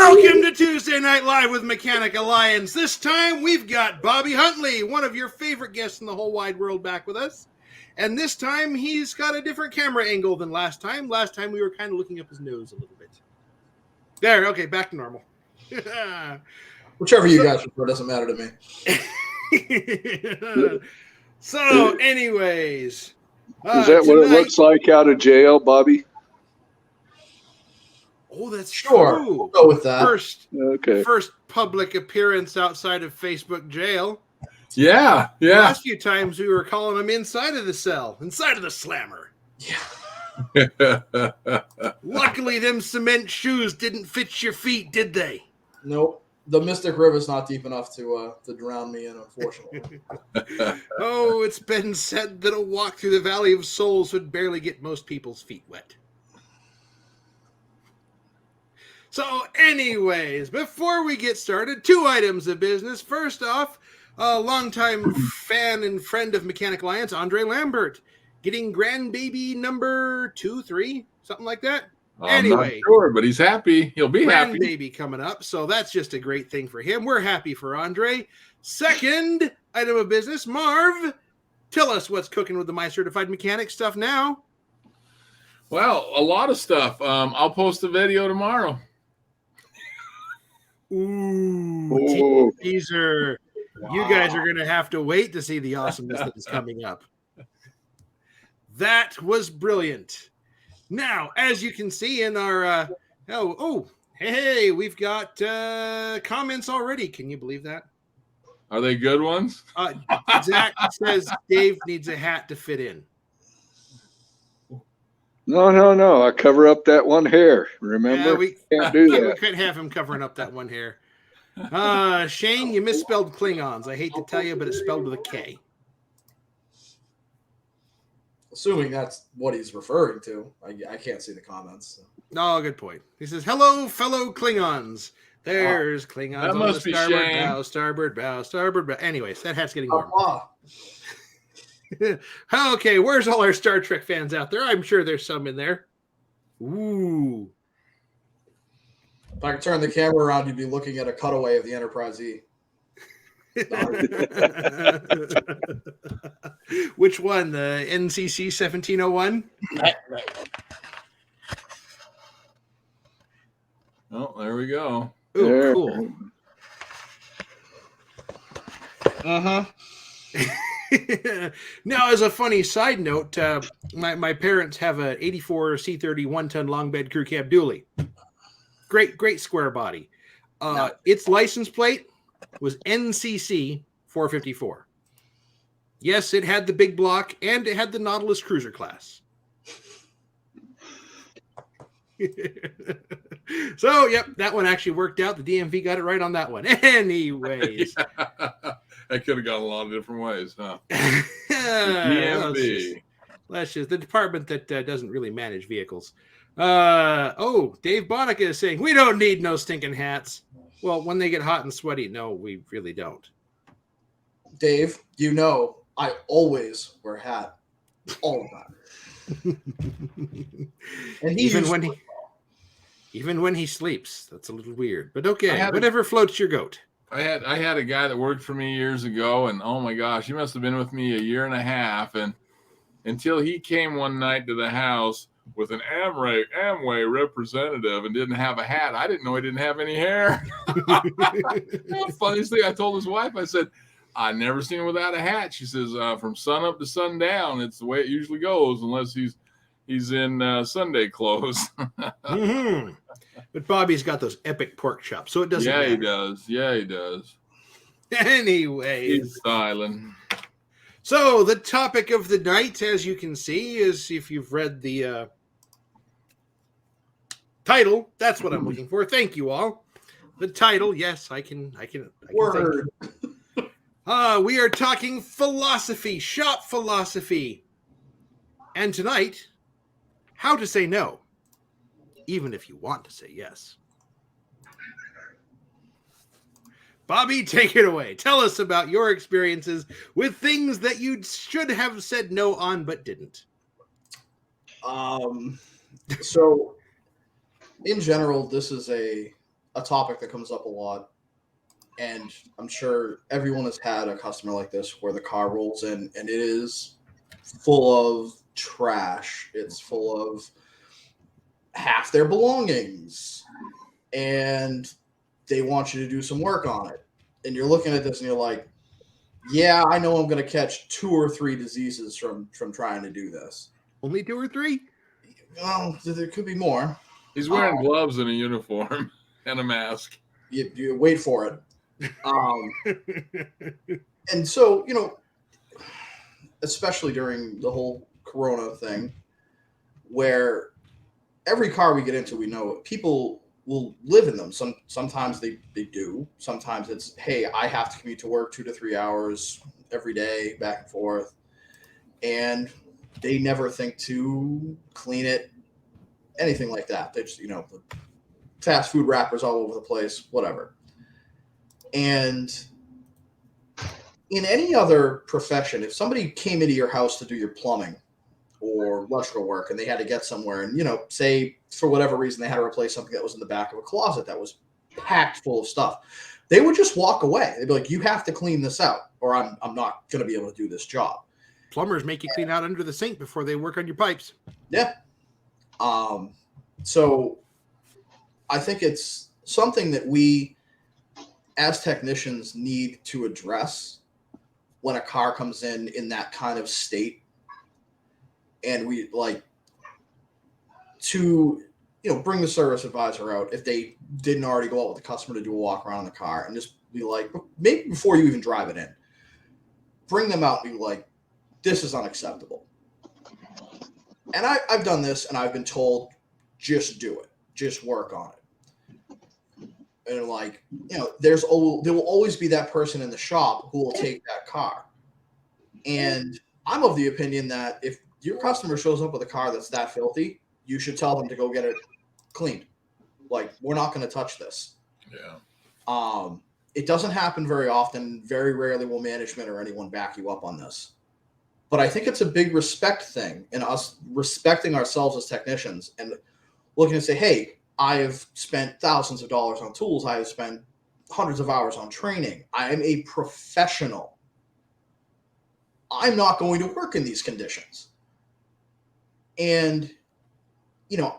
Welcome to Tuesday Night Live with Mechanic Alliance. This time we've got Bobby Huntley, one of your favorite guests in the whole wide world, back with us. And this time he's got a different camera angle than last time. Last time we were kind of looking up his nose a little bit. There, okay, back to normal. Whichever you guys prefer, doesn't matter to me. So, anyways. Is that what it looks like out of jail, Bobby? Oh, that's sure. True. We'll go with that. First public appearance outside of Facebook jail. Yeah. The last few times we were calling him inside of the cell, inside of the slammer. Yeah. Luckily, them cement shoes didn't fit your feet, did they? Nope. The Mystic River's not deep enough to drown me in, unfortunately. Oh, it's been said that a walk through the Valley of Souls would barely get most people's feet wet. So, anyways, before we get started, 2 items of business. First off, a longtime fan and friend of Mechanic Alliance, Andre Lambert, getting grandbaby number 2, 3, something like that. I'm not sure, but he's happy. He'll be happy. Grandbaby coming up, so that's just a great thing for him. We're happy for Andre. Second item of business, Marv, tell us what's cooking with the My Certified Mechanic stuff now. Well, a lot of stuff. I'll post a video tomorrow. Ooh, teaser. Wow. You guys are going to have to wait to see the awesomeness that is coming up. That was brilliant. Now, as you can see in our, hey, we've got comments already. Can you believe that? Are they good ones? Zach says Dave needs a hat to fit in. No. I cover up that one hair. Remember? We can't do that. We couldn't have him covering up that one hair. Shane, you misspelled Klingons. I hate to tell you, but it's spelled with a K. Assuming that's what he's referring to. I can't see the comments. So. No, good point. He says, hello, fellow Klingons. There's Klingons that on must the starboard bow, starboard bow, starboard bow. Anyways, that hat's getting warm. Okay, where's all our Star Trek fans out there? I'm sure there's some in there. Ooh. If I could turn the camera around, you'd be looking at a cutaway of the Enterprise E. Which one? The NCC 1701? Right. Oh, there we go. Ooh, cool. Uh-huh. Now, as a funny side note, my parents have an 84 C30 1-ton long bed crew cab dually. Great square body. Its license plate was NCC 454. Yes, it had the big block and it had the Nautilus cruiser class. So, yep, that one actually worked out. The DMV got it right on that one. Anyways. That could have gone a lot of different ways, huh? DMV. That's just the department that doesn't really manage vehicles. Dave Bonica is saying, we don't need no stinking hats. Well, when they get hot and sweaty, no, we really don't. Dave, you know I always wear a hat. All the time. And even when he sleeps. That's a little weird. But okay, whatever floats your goat. I had a guy that worked for me years ago, and oh my gosh, he must have been with me a year and a half, and until he came one night to the house with an Amway representative and didn't have a hat. I didn't know he didn't have any hair. Funniest thing, I told his wife, I said, I never seen him without a hat. She says, from sun up to sundown, it's the way it usually goes, unless he's in Sunday clothes. Mm-hmm. But Bobby's got those epic pork chops, so it doesn't matter. Yeah, he does. Anyways. He's styling. So the topic of the night, as you can see, is if you've read the title, that's what I'm looking for. Thank you all. The title, yes, I can Word. We are talking philosophy, shop philosophy. And tonight, how to say no, even if you want to say yes. Bobby, take it away. Tell us about your experiences with things that you should have said no on but didn't. So, in general, this is a a topic that comes up a lot, and I'm sure everyone has had a customer like this where the car rolls in and it is full of trash. It's full of half their belongings, and they want you to do some work on it. And you're looking at this and you're like, yeah, I know I'm going to catch 2 or 3 diseases from trying to do this. Only 2 or 3? Well, there could be more. He's wearing gloves and a uniform and a mask. You wait for it. And so, especially during the whole Corona thing, where every car we get into, we know people will live in them. Sometimes they do. Sometimes it's, hey, I have to commute to work 2 to 3 hours every day, back and forth. And they never think to clean it, anything like that. They just, fast food wrappers all over the place, whatever. And in any other profession, if somebody came into your house to do your plumbing or electrical work and they had to get somewhere and, say for whatever reason they had to replace something that was in the back of a closet that was packed full of stuff, they would just walk away. They'd be like, you have to clean this out or I'm not going to be able to do this job. Plumbers make you clean out under the sink before they work on your pipes. Yeah. So I think it's something that we as technicians need to address when a car comes in that kind of state. And we like to, bring the service advisor out if they didn't already go out with the customer to do a walk around the car and just be like, maybe before you even drive it in, bring them out and be like, this is unacceptable. And I've done this and I've been told, just do it. Just work on it. And like, there will always be that person in the shop who will take that car. And I'm of the opinion that if your customer shows up with a car that's that filthy, you should tell them to go get it cleaned. Like, we're not going to touch this. Yeah. It doesn't happen very often. Very rarely will management or anyone back you up on this. But I think it's a big respect thing in us respecting ourselves as technicians and looking to say, hey, I have spent thousands of dollars on tools. I have spent hundreds of hours on training. I am a professional. I'm not going to work in these conditions. And,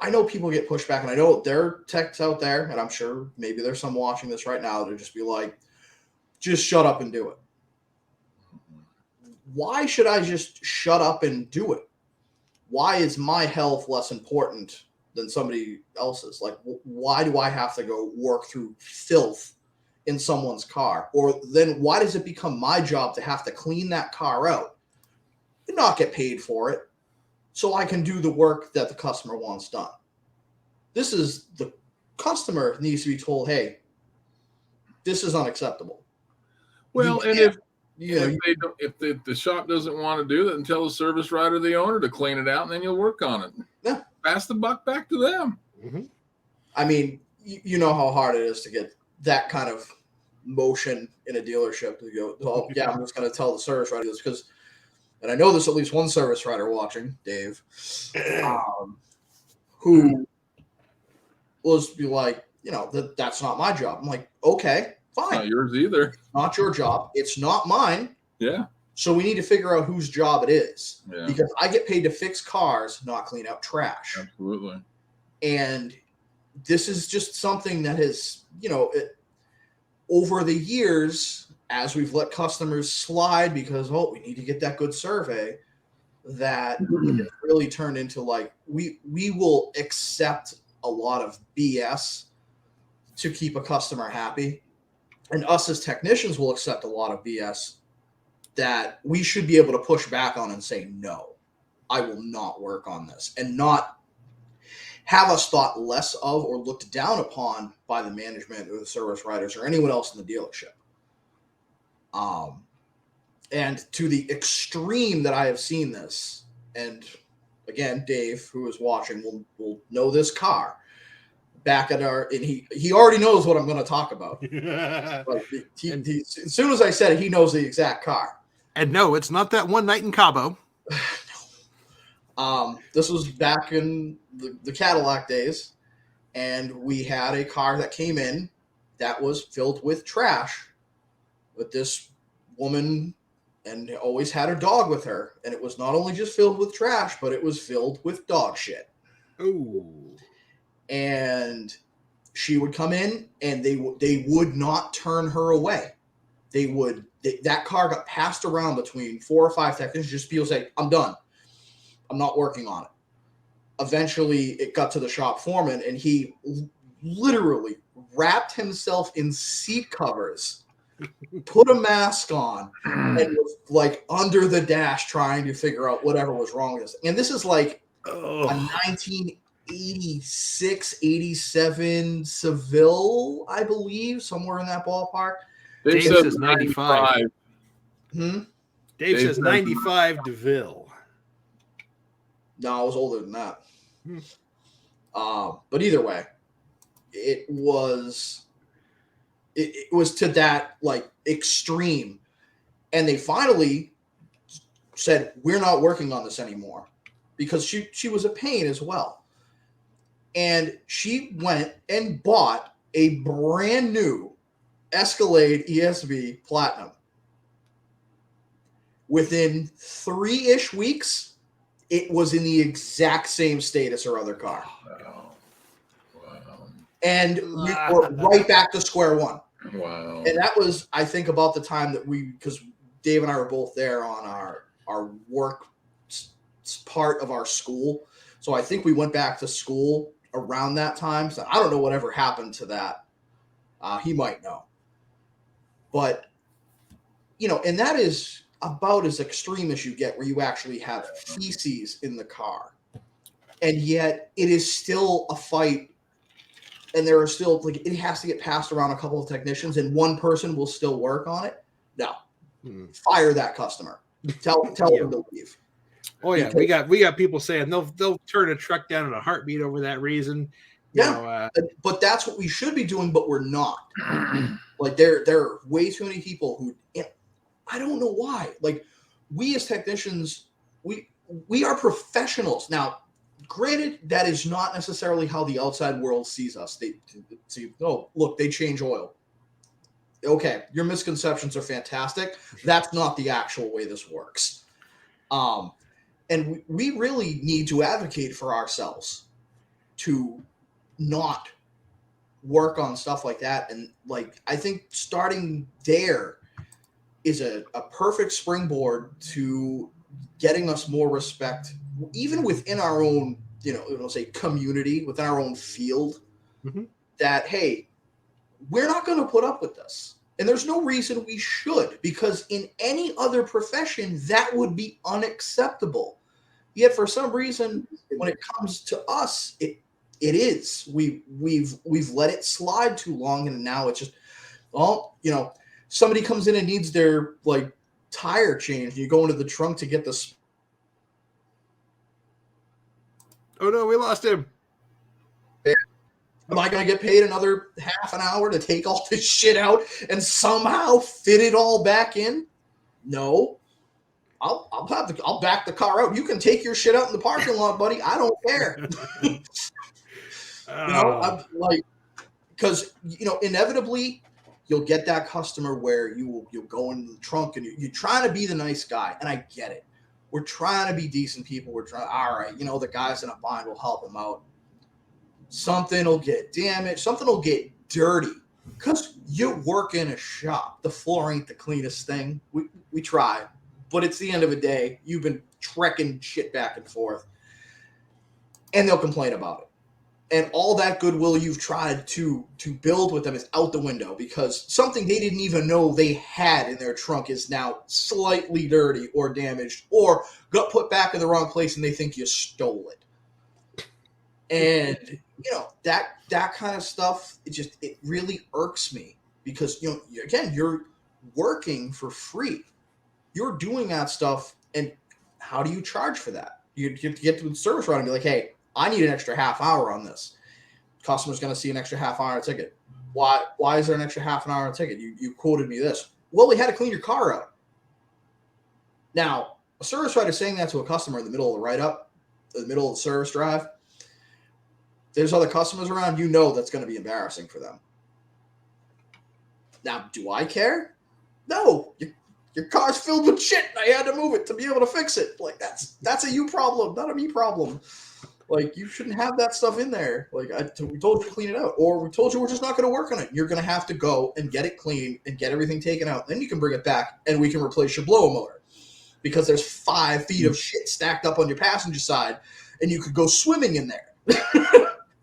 I know people get pushed back, and I know there are techs out there, and I'm sure maybe there's some watching this right now that just be like, just shut up and do it. Why should I just shut up and do it? Why is my health less important than somebody else's? Like, why do I have to go work through filth in someone's car? Or then why does it become my job to have to clean that car out and not get paid for it so I can do the work that the customer wants done? This is the customer needs to be told, hey, this is unacceptable. Well, and if the shop doesn't want to do that, then tell the service writer, the owner, to clean it out, and then you'll work on it. Yeah. Pass the buck back to them. Mm-hmm. I mean, you know how hard it is to get that kind of motion in a dealership to go, oh, yeah, I'm just going to tell the service writer this because, and I know there's at least one service writer watching, Dave, who will be like, that's not my job. I'm like, okay, fine. Not yours either. Not your job. It's not mine. Yeah. So we need to figure out whose job it is. Yeah. Because I get paid to fix cars, not clean out trash. Absolutely. And this is just something that has, over the years, as we've let customers slide because, we need to get that good survey, that it really turned into like, we will accept a lot of BS to keep a customer happy. And us as technicians will accept a lot of BS that we should be able to push back on and say, no, I will not work on this, and not have us thought less of or looked down upon by the management or the service writers or anyone else in the dealership. And to the extreme that I have seen this, and again, Dave, who is watching, will know this car. Back at and he already knows what I'm going to talk about. Like as soon as I said it, he knows the exact car. And no, it's not that one night in Cabo. This was back in the Cadillac days. and we had a car that came in that was filled with trash with this woman, and always had her dog with her. And it was not only just filled with trash, but it was filled with dog shit. Ooh. And she would come in, and they would not turn her away. That car got passed around between 4 or 5 technicians. Just people say, I'm done. I'm not working on it. Eventually, it got to the shop foreman, and he literally wrapped himself in seat covers, put a mask on, and was like under the dash trying to figure out whatever was wrong with this. And this is like a 1986, 87 Seville, I believe, somewhere in that ballpark. Dave said says 95. Hmm? Dave says 95 DeVille. No, I was older than that. But either way, it was to that like extreme, and they finally said, we're not working on this anymore, because she was a pain as well. And she went and bought a brand new Escalade ESV Platinum. Within 3-ish weeks, it was in the exact same state as her other car. Wow. Wow. And we were right back to square one. Wow. And that was, I think, about the time that because Dave and I were both there on our work part of our school. So I think we went back to school around that time. So I don't know whatever happened to that. He might know. But, and that is about as extreme as you get, where you actually have feces in the car. And yet it is still a fight. And there are still, like, it has to get passed around a couple of technicians, and one person will still work on it. No. Fire that customer. Tell them to leave. Oh yeah, we got people saying they'll turn a truck down in a heartbeat over that reason. But that's what we should be doing, but we're not. Like there are way too many people who, I don't know why. Like, we as technicians, we are professionals. Now, granted, that is not necessarily how the outside world sees us. They see, oh, look, they change oil. Okay, your misconceptions are fantastic. That's not the actual way this works. And we really need to advocate for ourselves to not work on stuff like that. And like, I think starting there is a perfect springboard to getting us more respect, even within our own, say community, within our own field, that, hey, we're not going to put up with this. And there's no reason we should, because in any other profession, that would be unacceptable. Yet for some reason, when it comes to us, it is. We've let it slide too long, and now it's just, somebody comes in and needs their like tire changed. You go into the trunk to get the. Oh no, we lost him. Am I going to get paid another half an hour to take all this shit out and somehow fit it all back in? No. I'll back the car out. You can take your shit out in the parking lot, buddy. I don't care. I'm like, because inevitably you'll get that customer where you'll go into the trunk and you're trying to be the nice guy, and I get it. We're trying to be decent people. We're trying. All right, the guys in a bind will help them out. Something will get damaged. Something will get dirty because you work in a shop. The floor ain't the cleanest thing. We try, but it's the end of the day. You've been trekking shit back and forth, and they'll complain about it. And all that goodwill you've tried to build with them is out the window because something they didn't even know they had in their trunk is now slightly dirty or damaged or got put back in the wrong place and they think you stole it. And, that kind of stuff, it really irks me because, again, you're working for free. You're doing that stuff, and how do you charge for that? You have to get to the service route and be like, hey, I need an extra half hour on this. Customer's going to see an extra half hour ticket. Why is there an extra half an hour on a ticket? You quoted me this. Well, we had to clean your car out. Now, a service writer saying that to a customer in the middle of the write-up, in the middle of the service drive, there's other customers around, you know that's going to be embarrassing for them. Now, do I care? No. Your car's filled with shit. And I had to move it to be able to fix it. Like, that's a you problem, not a me problem. Like, you shouldn't have that stuff in there. Like, we told you to clean it out. Or we told you we're just not going to work on it. You're going to have to go and get it cleaned and get everything taken out. Then you can bring it back and we can replace your blower motor. Because there's 5 feet of shit stacked up on your passenger side and you could go swimming in there.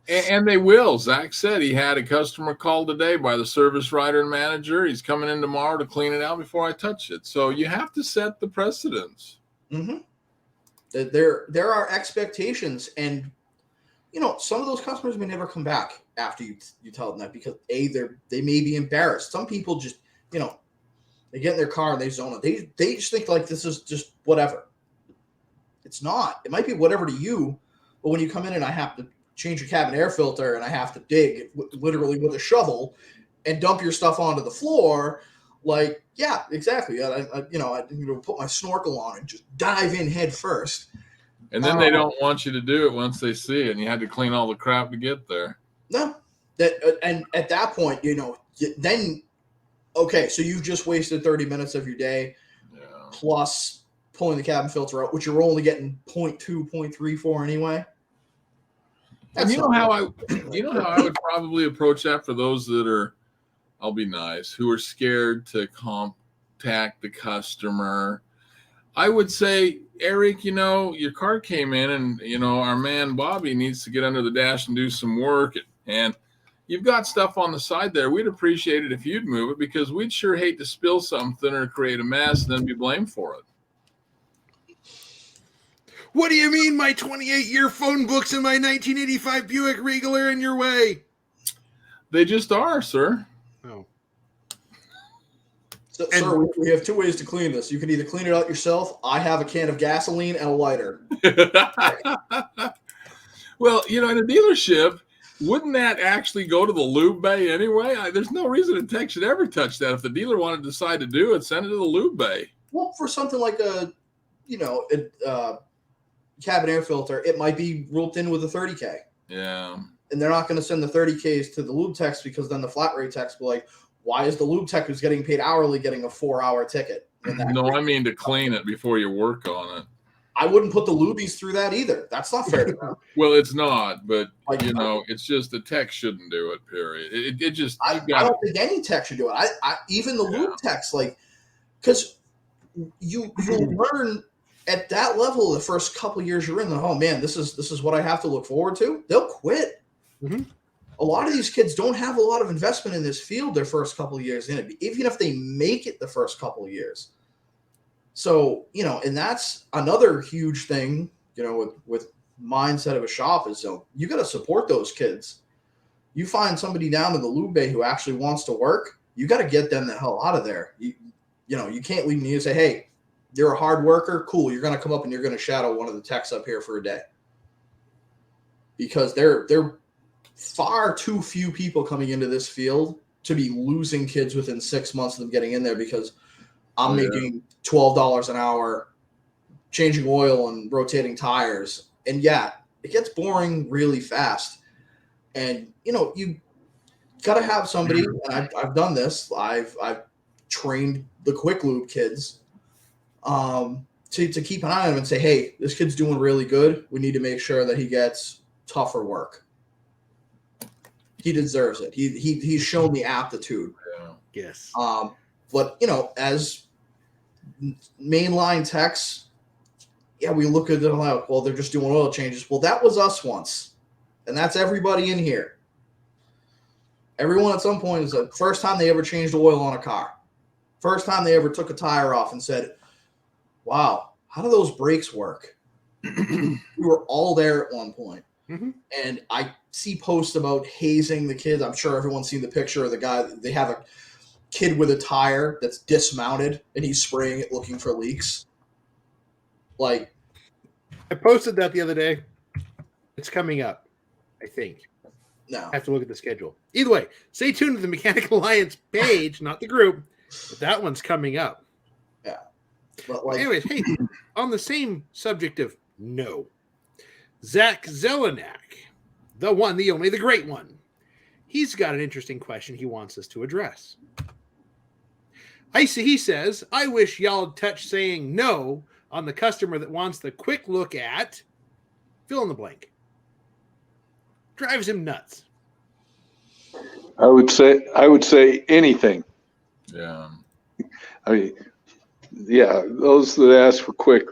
And they will. Zach said he had a customer call today by the service writer and manager. He's coming in tomorrow to clean it out before I touch it. So you have to set the precedence. Mm-hmm. There are expectations, and some of those customers may never come back after you tell them that because they may be embarrassed. Some people just they get in their car and they zone it. They just think like this is just whatever. It's not. It might be whatever to you, but when you come in and I have to change your cabin air filter and I have to dig literally with a shovel and dump your stuff onto the floor, like, yeah, exactly. I put my snorkel on and just dive in head first. And then they don't want you to do it once they see it, and you had to clean all the crap to get there. No, and at that point, then okay, so you've just wasted 30 minutes of your day, plus pulling the cabin filter out, which you're only getting 0.2, 0.3 for anyway. And you know how I would probably approach that for those that are, I'll be nice, who are scared to contact the customer. I would say, Eric, your car came in and, our man Bobby needs to get under the dash and do some work. And you've got stuff on the side there. We'd appreciate it if you'd move it because we'd sure hate to spill something or create a mess and then be blamed for it. What do you mean my 28-year phone books and my 1985 Buick Regal are in your way? They just are, sir. Oh. So, sir, we have 2 ways to clean this. You can either clean it out yourself. I have a can of gasoline and a lighter. Well, in a dealership, wouldn't that actually go to the lube bay anyway? There's no reason a tech should ever touch that. If the dealer wanted to decide to do it, send it to the lube bay. Well, for something like a cabin air filter, it might be roped in with a 30K. Yeah. And they're not going to send the 30Ks to the lube techs because then the flat rate techs will be like, why is the lube tech who's getting paid hourly getting a 4-hour ticket? No, I mean to clean it before you work on it. I wouldn't put the lubies through that either. That's not fair to them. Well, it's not, but it's just the tech shouldn't do it. Period. It just. I don't think any tech should do it. I even the lube techs, because you learn at that level the first couple of years you're in. Oh man, this is what I have to look forward to. They'll quit. Mm-hmm. A lot of these kids don't have a lot of investment in this field their first couple of years in it, even if they make it the first couple of years. So, and that's another huge thing, with mindset of a shop is you got to support those kids. You find somebody down in the lube bay who actually wants to work, you got to get them the hell out of there. You can't leave them and say, hey, you're a hard worker. Cool. You're going to come up and you're going to shadow one of the techs up here for a day. Because they're far too few people coming into this field to be losing kids within 6 months of them getting in there because I'm making $12 an hour changing oil and rotating tires. And yeah, it gets boring really fast. And, you got to have somebody, and I've done this. I've trained the quick lube kids to keep an eye on him and say, hey, this kid's doing really good. We need to make sure that he gets tougher work. He deserves it. He's shown the aptitude. Yeah. Yes. But as mainline techs, we look at them like, well, they're just doing oil changes. Well, that was us once, and that's everybody in here. Everyone at some point is the first time they ever changed oil on a car. First time they ever took a tire off and said, wow, how do those brakes work? We were all there at one point. Mm-hmm. And I see posts about hazing the kids. I'm sure everyone's seen the picture of the guy. They have a kid with a tire that's dismounted and he's spraying it looking for leaks. I posted that the other day. It's coming up, I think. No. I have to look at the schedule. Either way, stay tuned to the Mechanical Alliance page, not the group, but that one's coming up. Yeah. But anyways, hey, on the same subject of no. Zach Zelenak the one, the only, the great one. He's got an interesting question he wants us to address. He says, I wish y'all'd touch saying no on the customer that wants the quick look at fill in the blank. Drives him nuts. I would say anything. Yeah. I mean, yeah, those that ask for quick,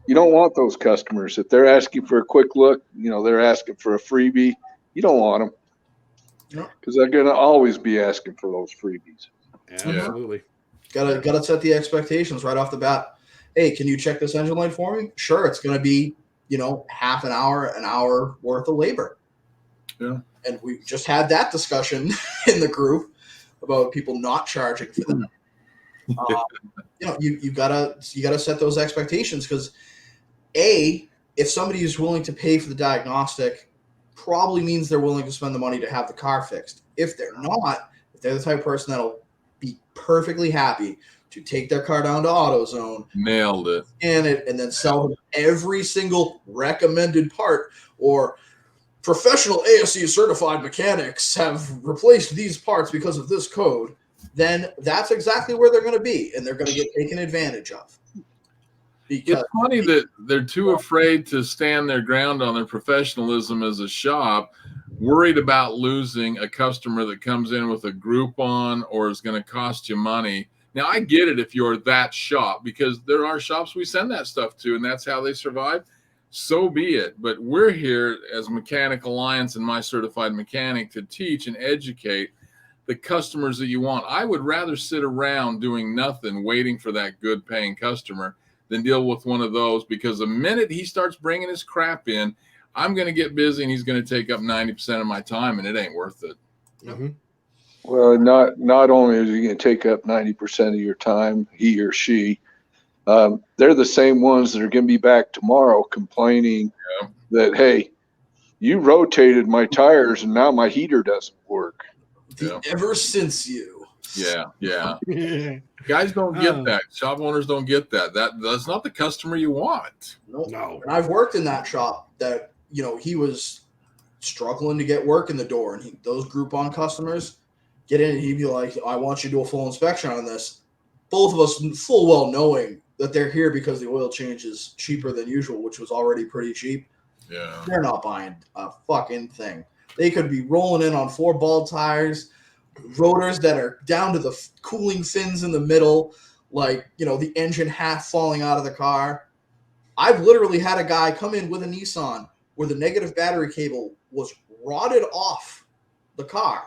you don't want those customers. If they're asking for a quick look, they're asking for a freebie. You don't want them because they're going to always be asking for those freebies. Absolutely. Gotta set the expectations right off the bat. Hey, can you check this engine light for me? Sure, it's going to be, half an hour worth of labor. Yeah. And we just had that discussion in the group about people not charging for that. You gotta set those expectations because if somebody is willing to pay for the diagnostic, probably means they're willing to spend the money to have the car fixed. If they're not, if they're the type of person that'll be perfectly happy to take their car down to AutoZone, nailed it, scan it, and then sell them every single recommended part, or professional ASE certified mechanics have replaced these parts because of this code, then that's exactly where they're going to be, and they're going to get taken advantage of. Because it's funny that they're too afraid to stand their ground on their professionalism as a shop, worried about losing a customer that comes in with a Groupon or is going to cost you money. Now, I get it if you're that shop, because there are shops we send that stuff to, and that's how they survive. So be it. But we're here as Mechanic Alliance and My Certified Mechanic to teach and educate the customers that you want. I would rather sit around doing nothing, waiting for that good paying customer, than deal with one of those, because the minute he starts bringing his crap in, I'm going to get busy and he's going to take up 90% of my time, and it ain't worth it. Mm-hmm. Well, not only is he going to take up 90% of your time, he or she, they're the same ones that are going to be back tomorrow complaining that, hey, you rotated my tires and now my heater doesn't work. Ever since you. Yeah. Guys don't get that. Shop owners don't get that. That's not the customer you want. No. And I've worked in that shop that, he was struggling to get work in the door, and those Groupon customers get in and he'd be like, I want you to do a full inspection on this. Both of us full well knowing that they're here because the oil change is cheaper than usual, which was already pretty cheap. Yeah. They're not buying a fucking thing. They could be rolling in on 4 bald tires, rotors that are down to the cooling fins in the middle, like, the engine half falling out of the car. I've literally had a guy come in with a Nissan where the negative battery cable was rotted off the car.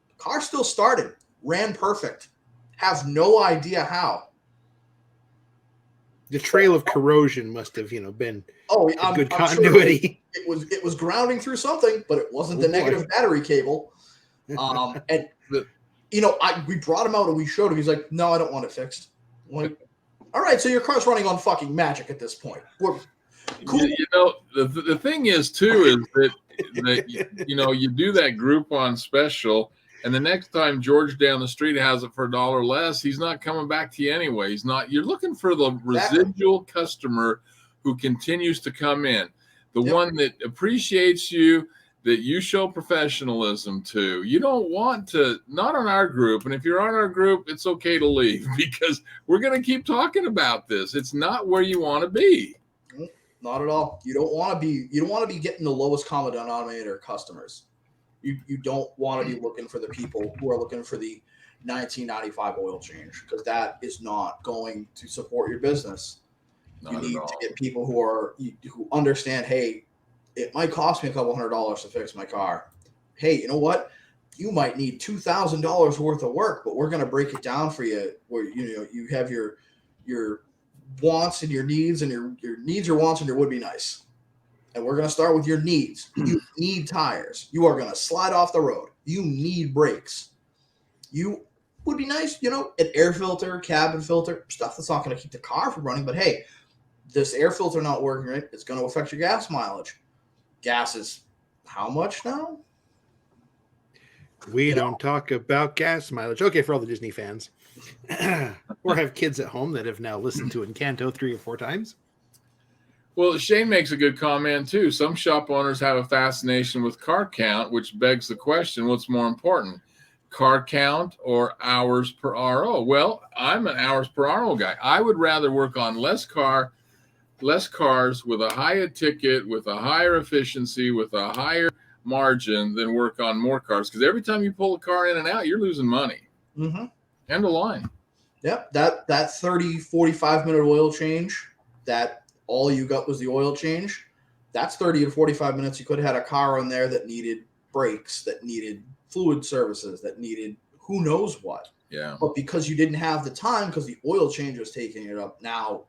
The car still started, ran perfect. Have no idea how. The trail of corrosion must have, been good continuity. Sure it was grounding through something, but it wasn't the negative battery cable. And we brought him out and we showed him. He's like, "No, I don't want it fixed." I'm like, all right, so your car's running on fucking magic at this point. We're cool. The thing is too is that you do that Groupon special, and the next time George down the street has it for $1 less, he's not coming back to you anyway. He's not. You're looking for the residual customer who continues to come in, the one that appreciates you, that you show professionalism to. You don't want to, not on our group. And if you're on our group, it's okay to leave, because we're going to keep talking about this. It's not where you want to be. Not at all. You don't want to be getting the lowest common denominator customers. You don't want to be looking for the people who are looking for the 1995 oil change, because that is not going to support your business. You need to get people who understand, hey, it might cost me a couple $100 to fix my car. Hey, you know what? You might need $2,000 worth of work, but we're going to break it down for you where you have your wants and your needs, and your needs, your wants, and your would be nice. And we're going to start with your needs. You need tires. You are going to slide off the road. You need brakes. You would be nice, an air filter, cabin filter, stuff that's not going to keep the car from running. But hey, this air filter not working right, it's going to affect your gas mileage. Gas is how much now? We don't talk about gas mileage. Okay, for all the Disney fans. Or have kids at home that have now listened to Encanto 3 or 4 times. Well, Shane makes a good comment too. Some shop owners have a fascination with car count, which begs the question, what's more important, car count or hours per RO? Well, I'm an hours per RO guy. I would rather work on less cars with a higher ticket, with a higher efficiency, with a higher margin than work on more cars. Because every time you pull a car in and out, you're losing money. Mm-hmm. End of line. Yep. That 30, 45-minute oil change, that all you got was the oil change. That's 30 to 45 minutes. You could have had a car on there that needed brakes, that needed fluid services, that needed who knows what. Yeah. But because you didn't have the time, because the oil change was taking it up, now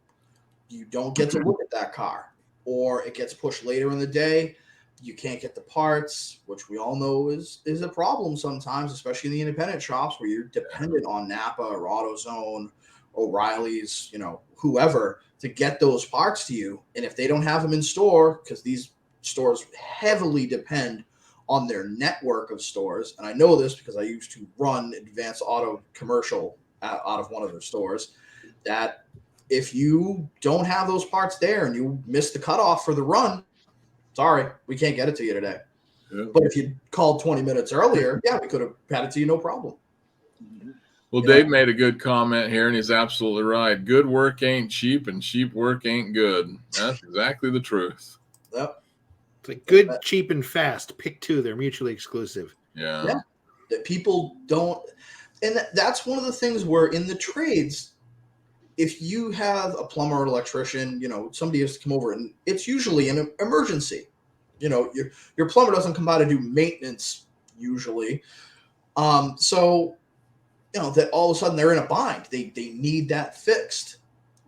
you don't get to look at that car, or it gets pushed later in the day. You can't get the parts, which we all know is a problem sometimes, especially in the independent shops where you're dependent on Napa or AutoZone, O'Reilly's, whoever, to get those parts to you. And if they don't have them in store, because these stores heavily depend on their network of stores, and I know this because I used to run Advanced Auto Commercial out of one of their stores, that if you don't have those parts there and you miss the cutoff for the run, sorry, we can't get it to you today. Yeah. But if you called 20 minutes earlier, yeah, we could have had it to you, no problem. Well, Dave made a good comment here, and he's absolutely right. Good work ain't cheap, and cheap work ain't good. That's exactly the truth. Yep. It's like good, cheap, and fast. Pick two. They're mutually exclusive. Yeah. That people don't – and that's one of the things where in the trades, if you have a plumber or electrician, somebody has to come over, and it's usually an emergency. Your plumber doesn't come by to do maintenance usually. So – that all of a sudden they're in a bind. They need that fixed.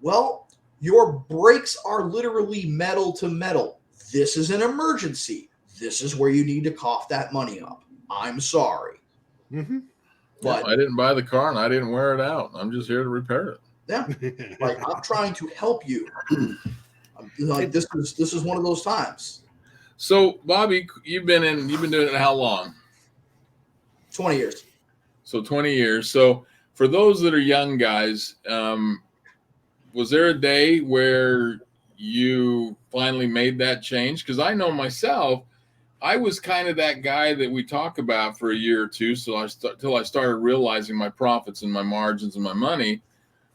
Well, your brakes are literally metal to metal. This is an emergency. This is where you need to cough that money up. I'm sorry. Mm-hmm. But I didn't buy the car and I didn't wear it out. I'm just here to repair it. Yeah. Like, I'm trying to help you. Like, this is one of those times. So, Bobby, you've been doing it how long? 20 years. So 20 years. So for those that are young guys, was there a day where you finally made that change? Because I know myself, I was kind of that guy that we talk about for a year or two. So till I started realizing my profits and my margins and my money,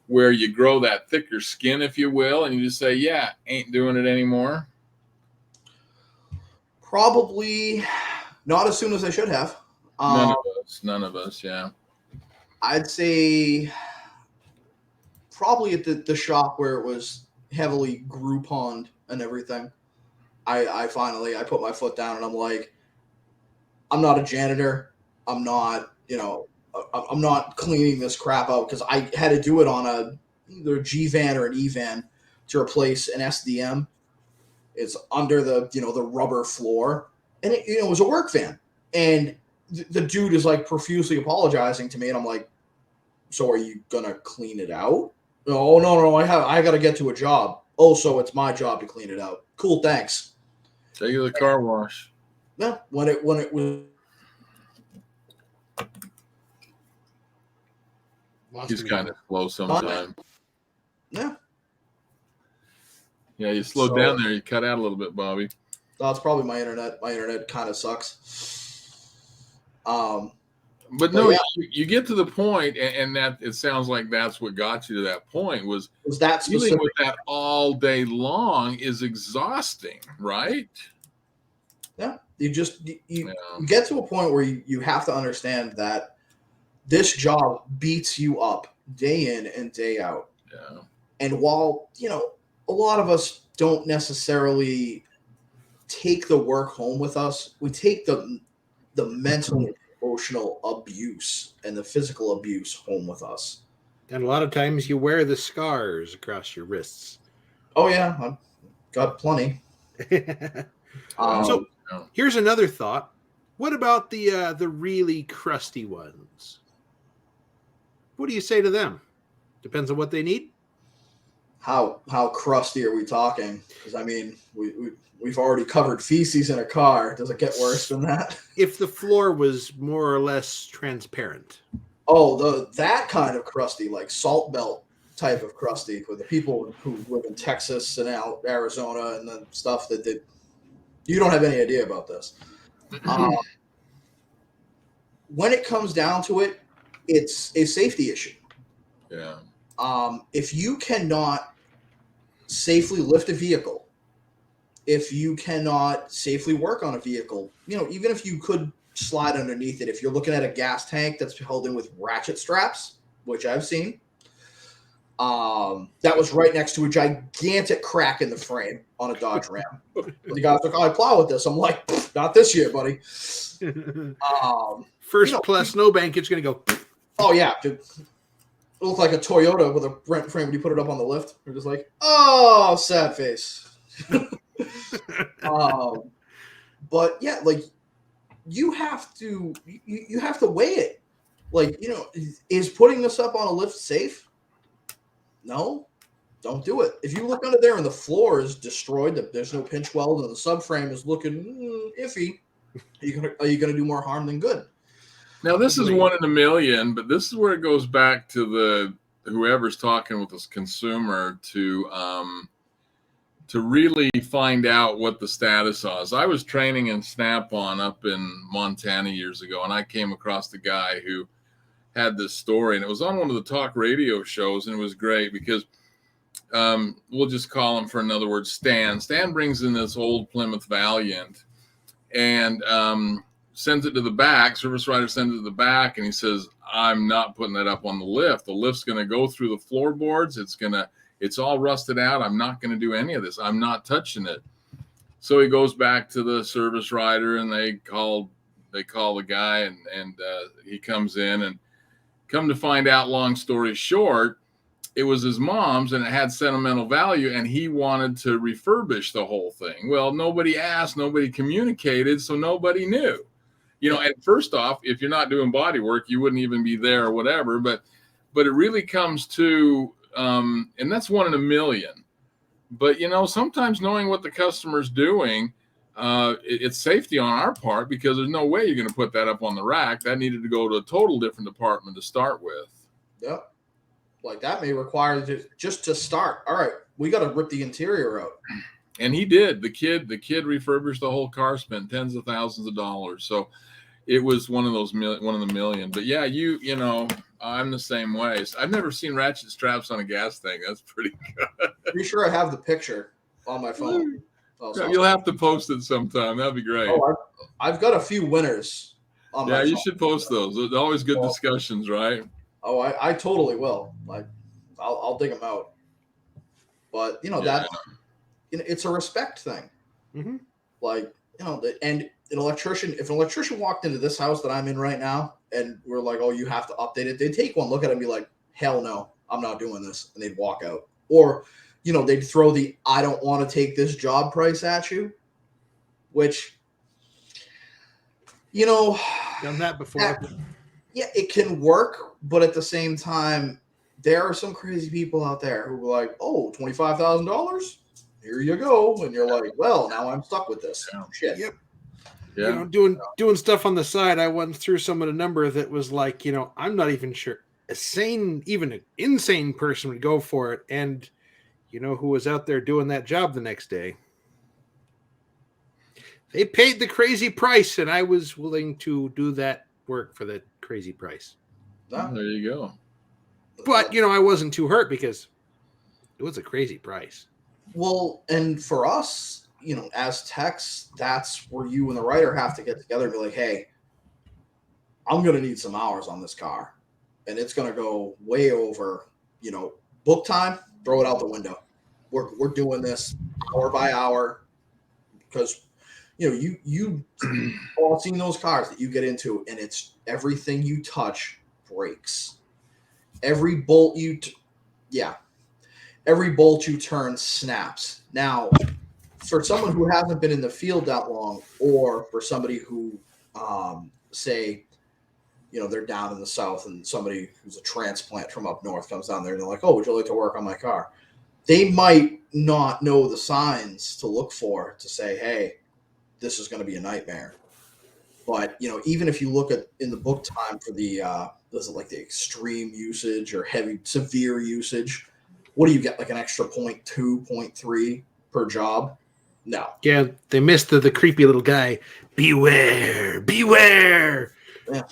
where you grow that thicker skin, if you will, and you just say, yeah, ain't doing it anymore. Probably not as soon as I should have. None of us, yeah. I'd say probably at the shop where it was heavily Groupon and everything. I finally put my foot down and I'm like, I'm not a janitor. I'm not, I'm not cleaning this crap out, because I had to do it on either a G-van or an E-van to replace an SDM. It's under the rubber floor, and it was a work van, and the dude is like profusely apologizing to me, and I'm like, so are you gonna clean it out? Oh, no, I gotta get to a job. Oh, so it's my job to clean it out. Cool, thanks. Take you to the car wash. Yeah, when it was. He's kind of slow sometimes. Yeah. Yeah, you slowed down there. You cut out a little bit, Bobby. That's probably my internet. My internet kind of sucks. But no, yeah. you get to the point, and that it sounds like that's what got you to that point. Was that dealing with that all day long is exhausting, right? Yeah, you get to a point where you have to understand that this job beats you up day in and day out. Yeah. And while a lot of us don't necessarily take the work home with us, we take the mental, emotional abuse and the physical abuse home with us. And a lot of times you wear the scars across your wrists. Oh yeah, I've got plenty. So here's another thought. What about the really crusty ones? What do you say to them? Depends on what they need. How crusty are we talking? Because I mean, we've already covered feces in a car. Does it get worse than that? If the floor was more or less transparent. Oh, that kind of crusty, like salt belt type of crusty with the people who live in Texas and out Arizona and the stuff that you don't have any idea about this. When it comes down to it, it's a safety issue. Yeah. If you cannot safely lift a vehicle, if you cannot safely work on a vehicle, even if you could slide underneath it, if you're looking at a gas tank that's held in with ratchet straps, which I've seen, that was right next to a gigantic crack in the frame on a Dodge Ram. The guy's like, "Oh, I plow with this." I'm like, "Not this year, buddy." First plus snowbank, it's going to go. Oh yeah, dude. It looked like a Toyota with a rent frame when you put it up on the lift. You're just like, "Oh, sad face." But yeah, like you have to weigh it. Like, is putting this up on a lift safe? No, don't do it. If you look under there and the floor is destroyed, there's no pinch weld, and the subframe is looking iffy, are you gonna do more harm than good? Now, this is 1 in a million, but this is where it goes back to whoever's talking with this consumer to really find out what the status is. I was training in Snap-on up in Montana years ago, and I came across the guy who had this story, and it was on one of the talk radio shows, and it was great because we'll just call him, for another word, Stan. Stan brings in this old Plymouth Valiant and sends it to the back. Service writer sends it to the back, and he says, "I'm not putting that up on the lift. The lift's going to go through the floorboards. It's all rusted out. I'm not going to do any of this. I'm not touching it." So he goes back to the service writer, and they call the guy, and he comes in, and come to find out, long story short, it was his mom's, and it had sentimental value, and he wanted to refurbish the whole thing. Well, nobody asked, nobody communicated, so nobody knew. And first off, if you're not doing body work, you wouldn't even be there or whatever. But it really comes to, and that's 1 in a million. But, sometimes knowing what the customer's doing, it's safety on our part, because there's no way you're going to put that up on the rack. That needed to go to a total different department to start with. Yep. Like that may require just to start. All right, we got to rip the interior out. And he did. The kid refurbished the whole car, spent tens of thousands of dollars. So it was one of the million. But yeah, I'm the same way. I've never seen ratchet straps on a gas tank. That's pretty good. Pretty sure I have the picture on my phone. You'll have to post it sometime. That'd be great. Oh, I've got a few winners on my phone. You should post those. They're always good discussions, right? Oh, I totally will. Like, I'll dig them out. But that it's a respect thing. Mm-hmm. Like, and if an electrician walked into this house that I'm in right now, and we're like, "Oh, you have to update it," they'd take one look at it and be like, "Hell no, I'm not doing this," and they'd walk out. Or, they'd throw the "I don't want to take this job" price at you, which, Done that before. Yeah, it can work, but at the same time, there are some crazy people out there who are like, "Oh, $25,000? Here you go." And you're like, "Well, now I'm stuck with this." Shit. Yep. Yeah. Doing stuff on the side, I once threw someone a number that was like, I'm not even sure even an insane person would go for it. And who was out there doing that job the next day? They paid the crazy price, and I was willing to do that work for the crazy price. There you go. But, I wasn't too hurt because it was a crazy price. Well, and for us, as techs, that's where you and the writer have to get together and be like, "Hey, I'm going to need some hours on this car, and it's going to go way over, book time, throw it out the window. We're doing this hour by hour," because, you all seen those cars that you get into, and it's everything you touch breaks. Every bolt you turn snaps. Now, for someone who hasn't been in the field that long, or for somebody who, say, they're down in the South, and somebody who's a transplant from up north comes down there and they're like, "Oh, would you like to work on my car?" They might not know the signs to look for to say, "Hey, this is going to be a nightmare." But, even if you look at in the book time for the, the extreme usage or severe usage, what do you get, like an extra 0.2, 0.3 per job? No. Yeah, they missed the creepy little guy. Beware, beware. Yeah.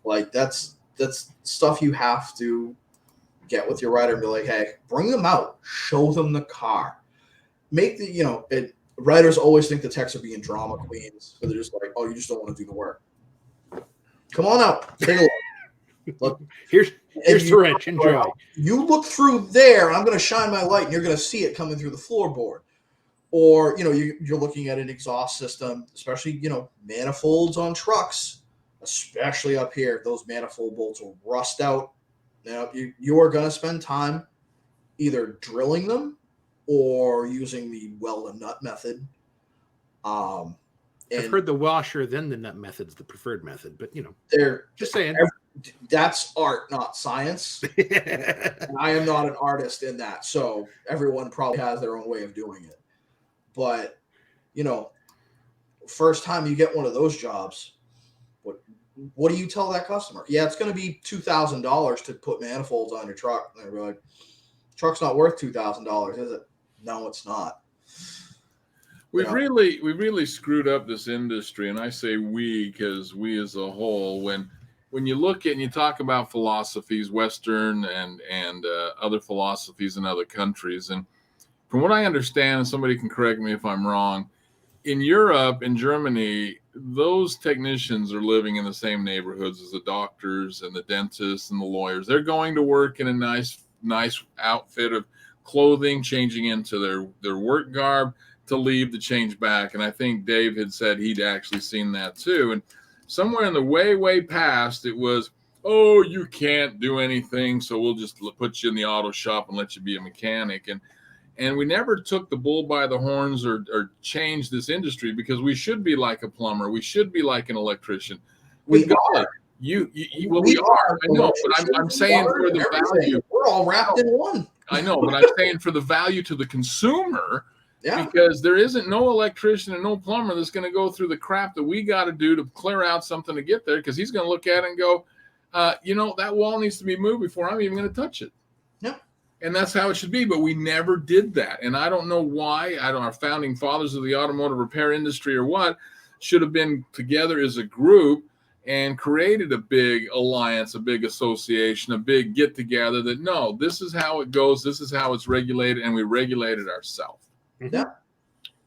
Like that's stuff you have to get with your rider and be like, hey, bring them out, show them the car. Make the, riders always think the techs are being drama queens, so they're just like, oh, you just don't want to do the work. Come on out, take a look. Look, Here's the wrench. Enjoy. You look through there, and I'm going to shine my light, and you're going to see it coming through the floorboard. Or, you're looking at an exhaust system, especially, manifolds on trucks, especially up here. Those manifold bolts will rust out. Now, you are going to spend time either drilling them or using the weld and nut method. I've heard the washer then the nut method's the preferred method, but they're just saying. That's art, not science. And I am not an artist in that, so everyone probably has their own way of doing it. But first time you get one of those jobs, what do you tell that customer? Yeah, it's going to be $2,000 to put manifolds on your truck. And they're like, truck's not worth $2,000, is it? No, it's not. We've really screwed up this industry, and I say we because we as a whole. When you look at and you talk about philosophies, Western and other philosophies in other countries, and from what I understand, and somebody can correct me if I'm wrong, in Europe, in Germany, those technicians are living in the same neighborhoods as the doctors and the dentists and the lawyers. They're going to work in a nice outfit of clothing, changing into their work garb to leave to change back. And I think Dave had said he'd actually seen that too. And somewhere in the way past, it was, oh, you can't do anything, so we'll just put you in the auto shop and let you be a mechanic. And we never took the bull by the horns or changed this industry, because we should be like a plumber. We should be like an electrician. We are. We are. I know, but I'm saying for the value. We're all wrapped in one. I know, but I'm saying for the value to the consumer. Yeah. Because there isn't no electrician and no plumber that's going to go through the crap that we got to do to clear out something to get there, because he's going to look at it and go, that wall needs to be moved before I'm even going to touch it. Yeah. And that's how it should be. But we never did that. And I don't know why. Our founding fathers of the automotive repair industry or what should have been together as a group and created a big alliance, a big association, a big get together that, no, this is how it goes. This is how it's regulated. And we regulate it ourselves. Yeah.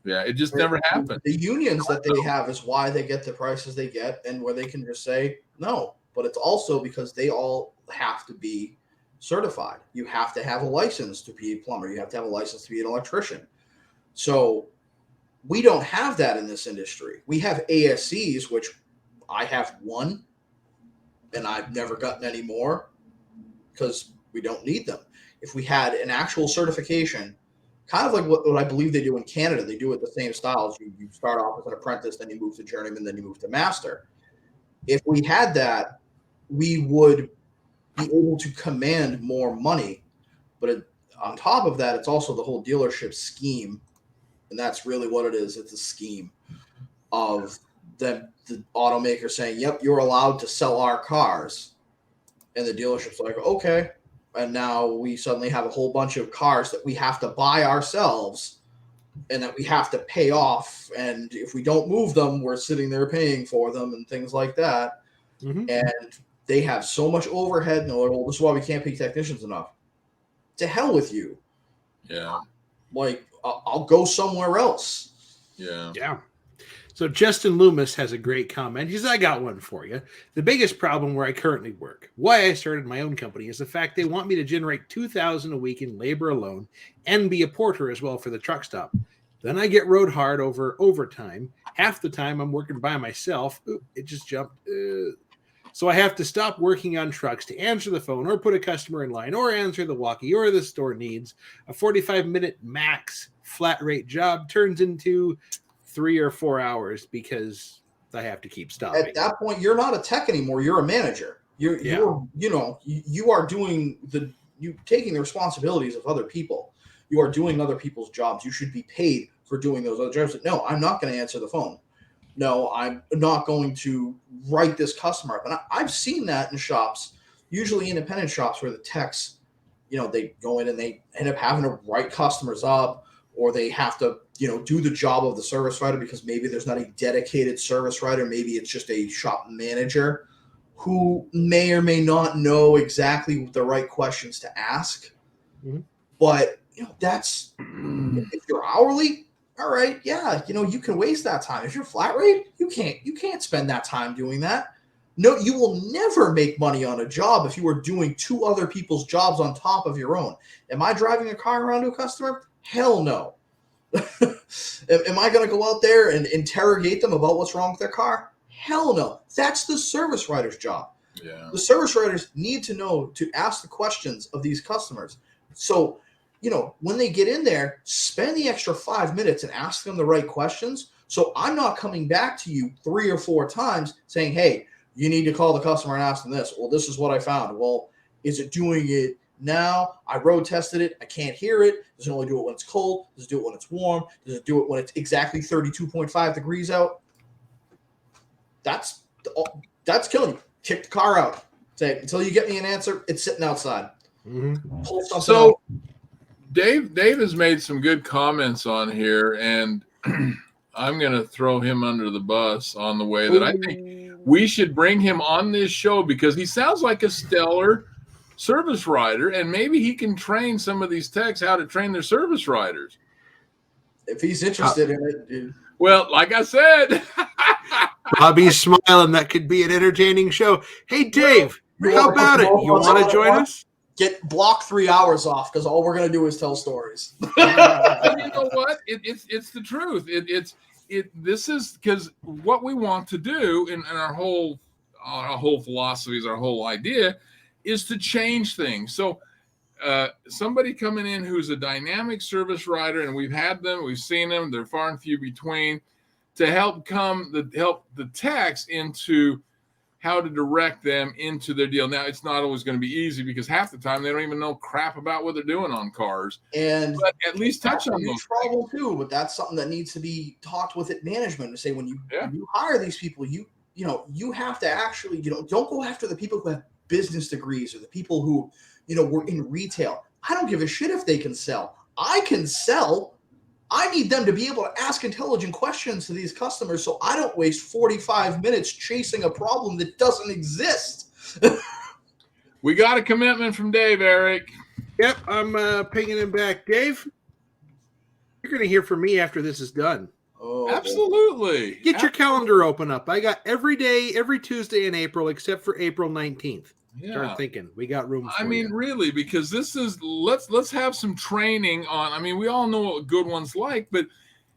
Yeah, it just never happened. The unions that they have is why they get the prices they get, and where they can just say no. But it's also because they all have to be certified. You have to have a license to be a plumber. You have to have a license to be an electrician. So we don't have that in this industry. We have ASCs, which I have one, and I've never gotten any more because we don't need them. If we had an actual certification, kind of like what I believe they do in Canada. They do it the same styles. You start off as an apprentice, then you move to journeyman, then you move to master. If we had that, we would be able to command more money. But on top of that, it's also the whole dealership scheme. And that's really what it is. It's a scheme of the automaker saying, yep, you're allowed to sell our cars. And the dealership's like, okay. And now we suddenly have a whole bunch of cars that we have to buy ourselves and that we have to pay off. And if we don't move them, we're sitting there paying for them and things like that. Mm-hmm. And they have so much overhead. And they're like, well, this is why we can't pay technicians enough. To hell with you. Yeah. Like, I'll go somewhere else. Yeah. Yeah. So Justin Loomis has a great comment. He says, I got one for you. The biggest problem where I currently work, why I started my own company, is the fact they want me to generate $2,000 a week in labor alone and be a porter as well for the truck stop. Then I get rode hard over overtime. Half the time I'm working by myself. Oop, it just jumped. So I have to stop working on trucks to answer the phone or put a customer in line or answer the walkie or the store needs. A 45-minute max flat rate job turns into 3 or 4 hours because I have to keep stopping. At that point, you're not a tech anymore. You're a manager. You're you are doing taking the responsibilities of other people. You are doing other people's jobs. You should be paid for doing those other jobs. No, I'm not going to answer the phone. No, I'm not going to write this customer up. And I've seen that in shops, usually independent shops, where the techs they go in and they end up having to write customers up, or they have to, do the job of the service writer because maybe there's not a dedicated service writer. Maybe it's just a shop manager who may or may not know exactly the right questions to ask. Mhm. But, that's, if you're hourly, all right, yeah, you can waste that time. If you're flat rate, you can't spend that time doing that. No, you will never make money on a job if you are doing 2 other people's jobs on top of your own. Am I driving a car around to a customer? Hell no. Am I going to go out there and interrogate them about what's wrong with their car? Hell no. That's the service writer's job. Yeah. The service writers need to know to ask the questions of these customers. So, when they get in there, spend the extra 5 minutes and ask them the right questions. So I'm not coming back to you 3 or 4 times saying, hey, you need to call the customer and ask them this. Well, this is what I found. Well, is it doing it now? I road tested it. I can't hear it. Does it only do it when it's cold? Does it do it when it's warm? Does it do it when it's exactly 32.5 degrees out? That's killing you. Kick the car out. Say, until you get me an answer, it's sitting outside. Mm-hmm. Pull something So out. Dave has made some good comments on here, and I'm going to throw him under the bus on the way that I think we should bring him on this show because he sounds like a stellar service writer, and maybe he can train some of these techs how to train their service writers. If he's interested in it, dude. Well, like I said, Bobby's smiling. That could be an entertaining show. Hey, Dave, how about it? You want to join us? Block 3 hours off because all we're gonna do is tell stories. And you know what? It's the truth. This is because what we want to do in our whole philosophy, our whole idea is to change things. So somebody coming in who's a dynamic service writer, and we've seen them, they're far and few between, to help the techs into how to direct them into their deal. Now, it's not always going to be easy because half the time they don't even know crap about what they're doing on cars. But at least touch on those trouble too. But that's something that needs to be talked with at management to say when you hire these people, you have to actually don't go after the people who have business degrees or the people who were in retail. I don't give a shit if they can sell. I can sell. I need them to be able to ask intelligent questions to these customers so I don't waste 45 minutes chasing a problem that doesn't exist. We got a commitment from Dave, Eric. Yep, I'm pinging him back. Dave, you're going to hear from me after this is done. Oh, absolutely. Get your calendar open up. I got every day, every Tuesday in April, except for April 19th. Yeah. Start thinking. We got room for you. Really, because this is let's have some training on. I mean, we all know what good one's like, but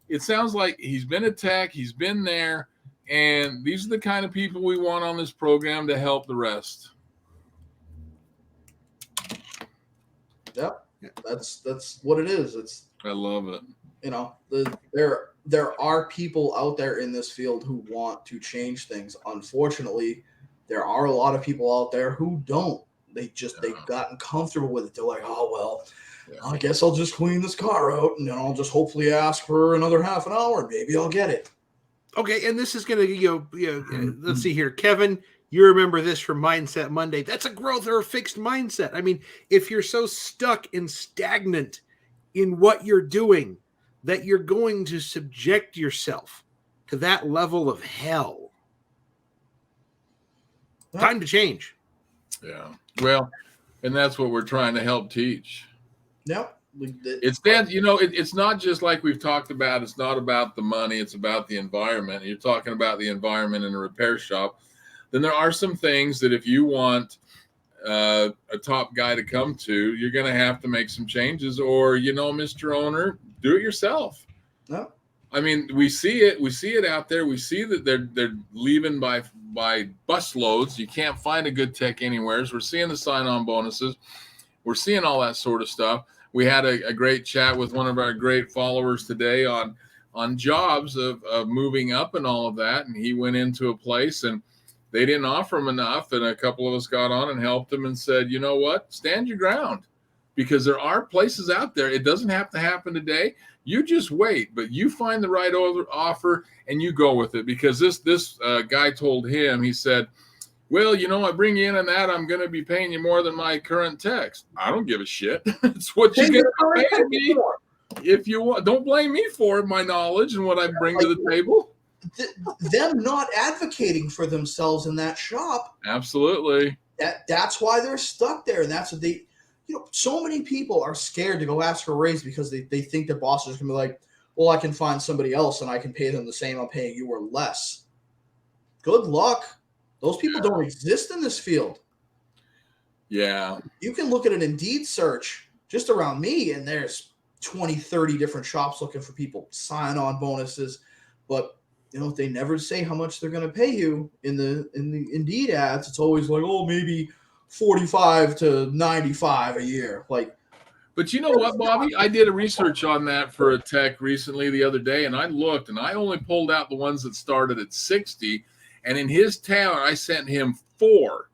it sounds like he's been a tech, he's been there, and these are the kind of people we want on this program to help the rest. Yep. That's what it is. I love it. There are people out there in this field who want to change things. Unfortunately, there are a lot of people out there who don't. They've gotten comfortable with it. They're like, oh, well, I guess I'll just clean this car out and then I'll just hopefully ask for another half an hour. Maybe I'll get it. Okay. And this is going to, let's see here. Kevin, you remember this from Mindset Monday. That's a growth or a fixed mindset. I mean, if you're so stuck and stagnant in what you're doing that you're going to subject yourself to that level of hell, time to change. Yeah. Well, and that's what we're trying to help teach. Yep. It's not just like we've talked about. It's not about the money. It's about the environment. You're talking about the environment in a repair shop. Then there are some things that if you want a top guy to come to, you're going to have to make some changes, or, Mr. Owner, do it yourself. No. I mean, we see it out there. We see that they're leaving by bus loads. You can't find a good tech anywhere. We're seeing the sign-on bonuses. We're seeing all that sort of stuff. We had a great chat with one of our great followers today on jobs of moving up and all of that. And he went into a place and they didn't offer him enough. And a couple of us got on and helped him and said, you know what, stand your ground, because there are places out there. It doesn't have to happen today. You just wait, but you find the right offer and you go with it. Because this guy told him, he said, Well, I bring you in on that, I'm going to be paying you more than my current text. I don't give a shit. It's what you're going to be paying me. If you want, don't blame me for my knowledge and what I bring to the table. Them not advocating for themselves in that shop. Absolutely. That's why they're stuck there. And that's what they, so many people are scared to go ask for a raise because they think their bosses can be like, well, I can find somebody else and I can pay them the same I'm paying you or less. Good luck. Those people don't exist in this field. Yeah. You can look at an Indeed search just around me, and there's 20, 30 different shops looking for people, sign-on bonuses. But, they never say how much they're going to pay you in the Indeed ads. It's always like, oh, maybe 45 to 95 a year. Like, but you know what, Bobby? I did a research on that for a tech recently the other day, and I looked, and I only pulled out the ones that started at 60. And in his town, I sent him 4.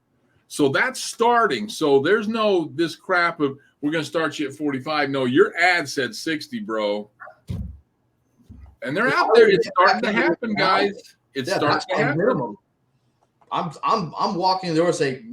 So that's starting. So there's no this crap of we're going to start you at 45. No, your ad said 60, bro. And they're out there. It's starting to happen, guys. It's starting to happen. Minimum. I'm walking the door and say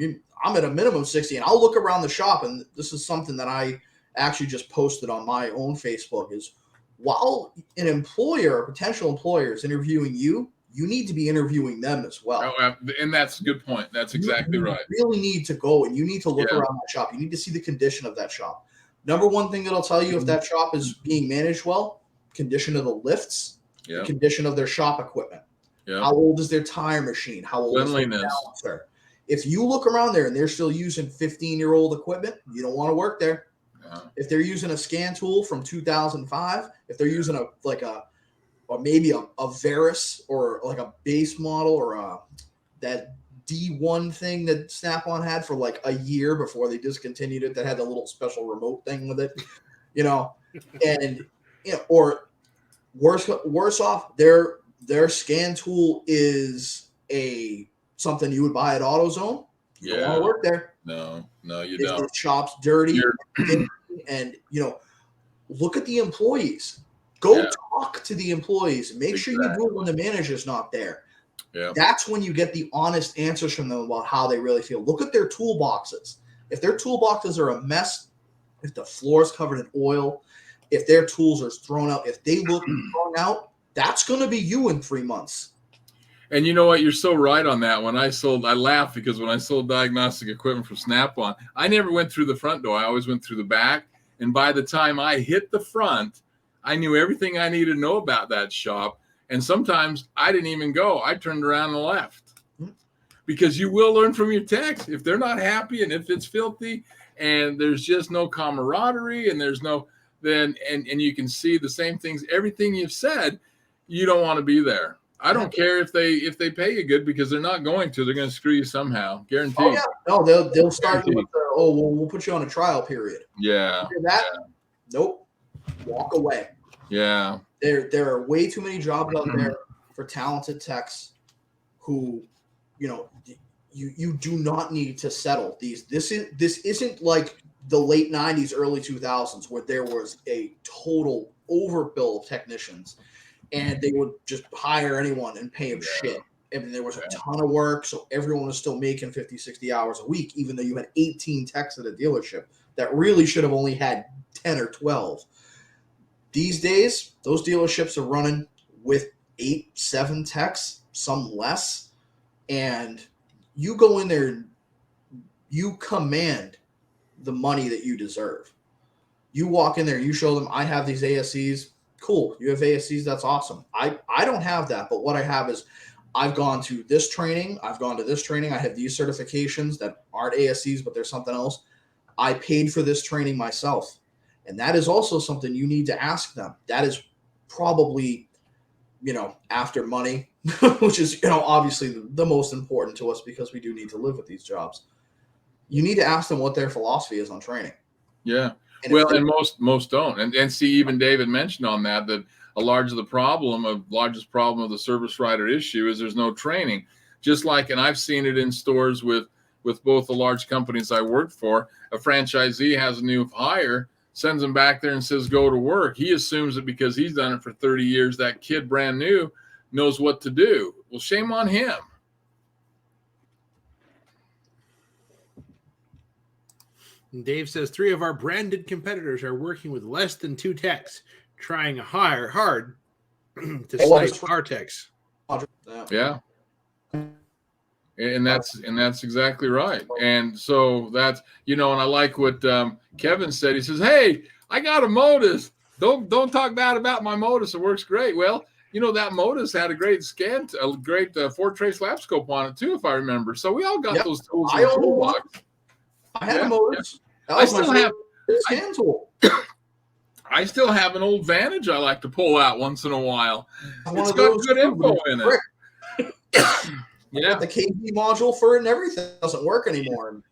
I'm at a minimum 60, and I'll look around the shop. And this is something that I actually just posted on my own Facebook. Is while an employer, a potential employer, is interviewing you, you need to be interviewing them as well. Oh, and that's a good point. That's exactly right. You really need to go and you need to look around that shop. You need to see the condition of that shop. Number one thing that'll tell you if that shop is being managed well, condition of the lifts, the condition of their shop equipment. Yeah. How old is their tire machine? How old is their balancer? If you look around there and they're still using 15-year-old equipment, you don't want to work there. Yeah. If they're using a scan tool from 2005, if they're using or maybe a Veris or like a base model or that D1 thing that Snap-on had for like a year before they discontinued it, that had a little special remote thing with it, and or worse off, their scan tool is something you would buy at AutoZone. You don't want to work there. No, you don't. The shop's dirty, and look at the employees. Go talk to the employees. Make sure you do it when the manager's not there. Yeah. That's when you get the honest answers from them about how they really feel. Look at their toolboxes. If their toolboxes are a mess, if the floor is covered in oil, if their tools are thrown out, if they look thrown out, that's going to be you in 3 months. And you know what? You're so right on that. I laughed because when I sold diagnostic equipment from Snap-on, I never went through the front door. I always went through the back. And by the time I hit the front, I knew everything I needed to know about that shop. And sometimes I didn't even go. I turned around and left. Because you will learn from your techs. If they're not happy and if it's filthy and there's just no camaraderie and there's no, then, and you can see the same things, everything you've said, you don't want to be there. I don't care if they pay you good because they're not going to. They're going to screw you somehow. Guaranteed. Oh, yeah. No, they'll start with we'll put you on a trial period. Yeah. After that, nope. Walk away. Yeah. There are way too many jobs out there for talented techs who, you do not need to settle these. This isn't like the late 90s, early 2000s where there was a total overbill of technicians and they would just hire anyone and pay them shit. And there was a ton of work, so everyone was still making 50, 60 hours a week, even though you had 18 techs at a dealership that really should have only had 10 or 12. These days, those dealerships are running with 8, 7 techs, some less. And you go in there, you command the money that you deserve. You walk in there, you show them, I have these ASCs. Cool. You have ASCs. That's awesome. I don't have that. But what I have is I've gone to this training. I've gone to this training. I have these certifications that aren't ASCs, but they're something else. I paid for this training myself. And that is also something you need to ask them. That is probably, after money, which is, obviously the most important to us because we do need to live with these jobs. You need to ask them what their philosophy is on training. Yeah. And most don't. And see, even David mentioned on that a largest problem of the service writer issue is there's no training. Just like, and I've seen it in stores with both the large companies I worked for, a franchisee has a new hire, sends him back there and says, go to work. He assumes that because he's done it for 30 years, that kid brand new knows what to do. Well, shame on him. And Dave says 3 of our branded competitors are working with less than 2 techs, trying hard to snipe our techs. Yeah. Yeah. And that's exactly right. And so that's, and I like what Kevin said. He says, "Hey, I got a Modus. Don't talk bad about my Modus. It works great." Well, that Modus had a great Ford Trace lap scope on it too, if I remember. So we all got those tools in the toolbox. I had a Modus. I still have scan tool. I still have an old Vantage I like to pull out once in a while. It's got those good info in it. Yeah, the KB module for it and everything doesn't work anymore.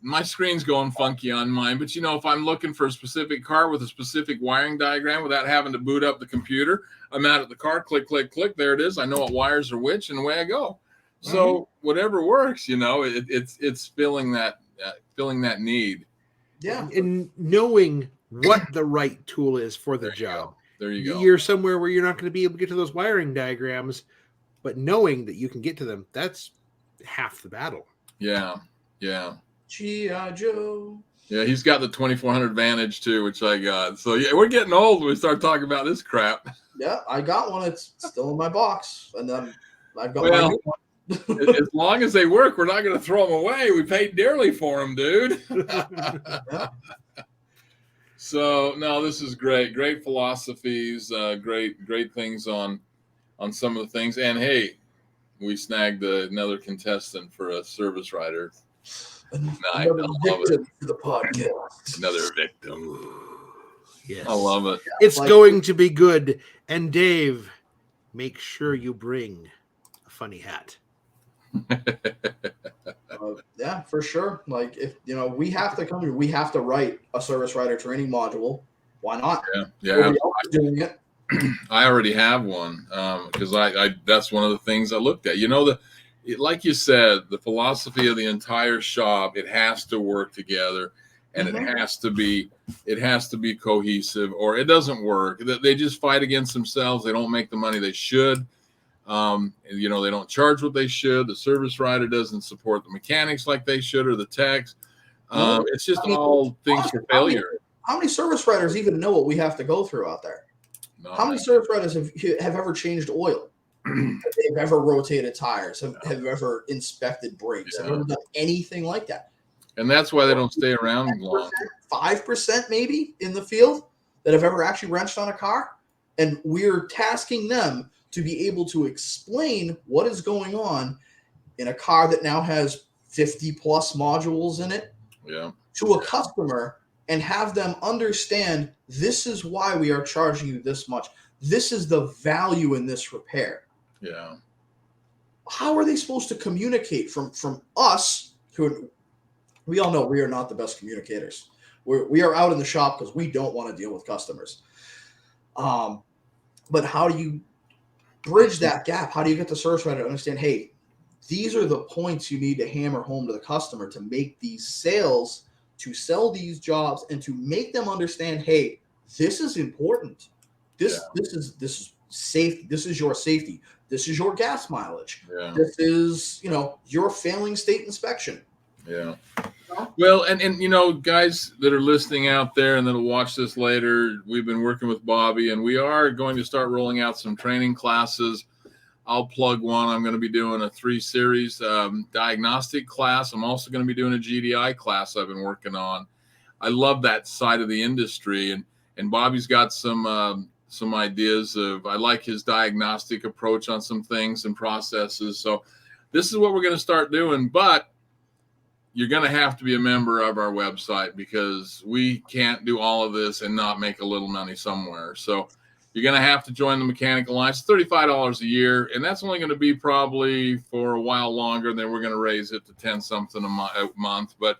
My screen's going funky on mine, but if I'm looking for a specific car with a specific wiring diagram without having to boot up the computer, I'm out at the car, click, click, click. There it is. I know what wires are which, and away I go. So whatever works, it's filling that need. Yeah, and knowing what the right tool is for the job. There you go. You're somewhere where you're not going to be able to get to those wiring diagrams, but knowing that you can get to them, that's half the battle. Yeah. Yeah. G.I. Joe. Yeah, he's got the 2400 Vantage too, which I got. So yeah, we're getting old when we start talking about this crap. Yeah, I got one. It's still in my box, and then I've got my new one. As long as they work, we're not going to throw them away. We paid dearly for them, dude. Yeah. So no, this is great. Great philosophies. Great things on some of the things. And hey, we snagged another contestant for a service rider. Another victim to the podcast. Another victim. Yes. I love it. It's going to be good. And Dave, make sure you bring a funny hat. Yeah, for sure. Like if we have to come here, we have to write a service rider training module. Why not? Yeah. Nobody else is doing it. I already have one because I that's one of the things I looked at. Like you said, the philosophy of the entire shop, it has to work together, and it has to be cohesive, or it doesn't work. They just fight against themselves. They don't make the money they should. They don't charge what they should. The service rider doesn't support the mechanics like they should, or the techs. It's just all things for failure. How many service riders even know what we have to go through out there? No, How many service riders have ever changed oil? Have ever rotated tires? Have ever inspected brakes? Have ever done anything like that? And that's why they don't stay around long. 5% maybe in the field that have ever actually wrenched on a car. And we're tasking them to be able to explain what is going on in a car that now has 50 plus modules in it to a customer, and have them understand this is why we are charging you this much. This is the value in this repair. Yeah. How are they supposed to communicate from us who we all know we are not the best communicators. We are out in the shop because we don't want to deal with customers. But how do you bridge that gap? How do you get the service rider to understand, hey, these are the points you need to hammer home to the customer to make these sales, to sell these jobs, and to make them understand, hey, this is important. This is safe. This is your safety. This is your gas mileage. Yeah. This is, your failing state inspection. Yeah. Well, and guys that are listening out there and that'll watch this later, we've been working with Bobby, and we are going to start rolling out some training classes. I'll plug one. I'm going to be doing a 3-series diagnostic class. I'm also going to be doing a GDI class I've been working on. I love that side of the industry, and Bobby's got some ideas of, I like his diagnostic approach on some things and processes. So this is what we're going to start doing, but you're going to have to be a member of our website because we can't do all of this and not make a little money somewhere. So you're going to have to join the Mechanic Alliance. $35 a year, and that's only going to be probably for a while longer. Then we're going to raise it to 10 something a month. But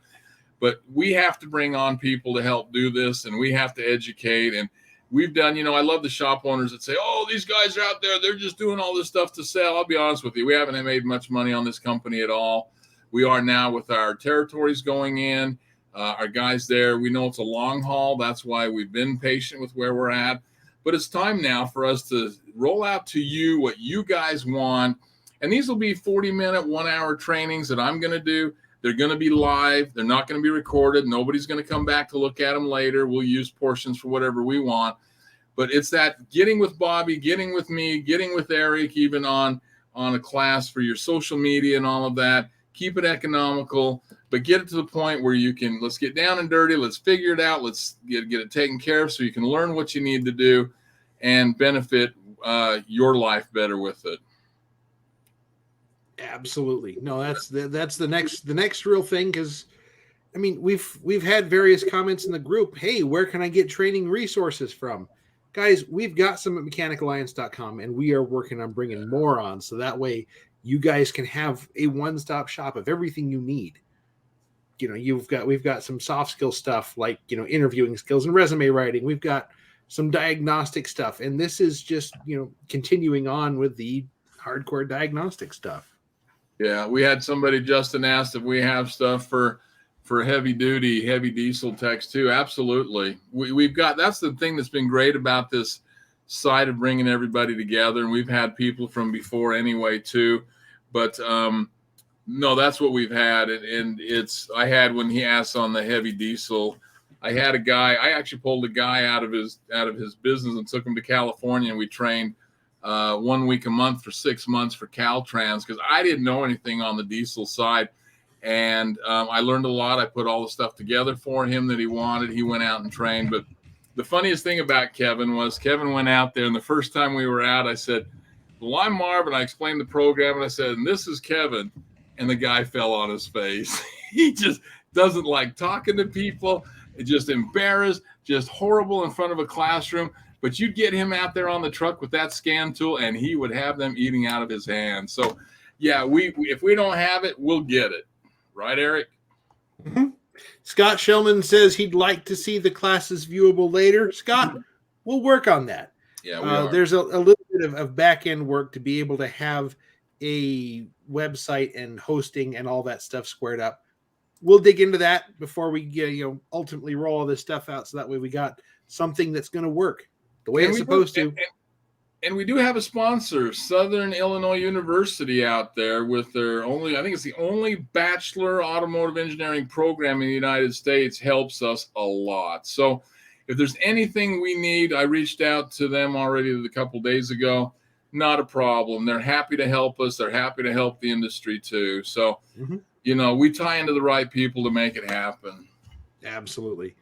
we have to bring on people to help do this, and we have to educate. And we've done, I love the shop owners that say, oh, these guys are out there, they're just doing all this stuff to sell. I'll be honest with you, we haven't made much money on this company at all. We are now with our territories going in, our guys there. We know it's a long haul. That's why we've been patient with where we're at. But it's time now for us to roll out to you what you guys want. And these will be 40-minute, 1-hour trainings that I'm going to do. They're going to be live. They're not going to be recorded. Nobody's going to come back to look at them later. We'll use portions for whatever we want. But it's that getting with Bobby, getting with me, getting with Eric, even on a class for your social media and all of that. Keep it economical, but get it to the point where you can, let's get down and dirty. Let's figure it out. Let's get it taken care of so you can learn what you need to do and benefit your life better with it. Absolutely. No, that's the next real thing. Because I mean, we've had various comments in the group. Hey, where can I get training resources from? Guys, we've got some at mechanicalliance.com, and we are working on bringing more on. So that way you guys can have a one-stop shop of everything you need. You know, we've got some soft skill stuff like, you know, interviewing skills and resume writing. We've got some diagnostic stuff. And this is just, you know, continuing on with the hardcore diagnostic stuff. Yeah, we had somebody, Justin, asked if we have stuff for heavy diesel techs too. Absolutely. We've got, that's the thing that's been great about this side of bringing everybody together. And we've had people from before anyway too, but no, that's what we've had. And I had, when he asked on the heavy diesel, I had a guy, I actually pulled a guy out of his business and took him to California, and we trained 1 week a month for 6 months for Caltrans, because I didn't know anything on the diesel side. And I learned a lot. I put all the stuff together for him that he wanted. He went out and trained. But the funniest thing about Kevin was Kevin went out there, and the first time we were out, I said, well, I'm Marvin. I explained the program, and I said, and this is Kevin. And the guy fell on his face. He just doesn't like talking to people. Just embarrassed, just horrible in front of a classroom. But you'd get him out there on the truck with that scan tool, and he would have them eating out of his hand. So, yeah, we if we don't have it, we'll get it. Right, Eric? Mm-hmm. Scott Shellman says he'd like to see the classes viewable later. Scott, we'll work on that. Yeah, there's a little bit of back-end work to be able to have a website and hosting and all that stuff squared up. We'll dig into that before we ultimately roll all this stuff out, so that way we got something that's going to work the way it's supposed to. And we do have a sponsor, Southern Illinois University, out there with their only, I think it's the only bachelor automotive engineering program in the United States, helps us a lot. So if there's anything we need, I reached out to them already a couple days ago. Not a problem. They're happy to help us. They're happy to help the industry too. So, we tie into the right people to make it happen. Absolutely.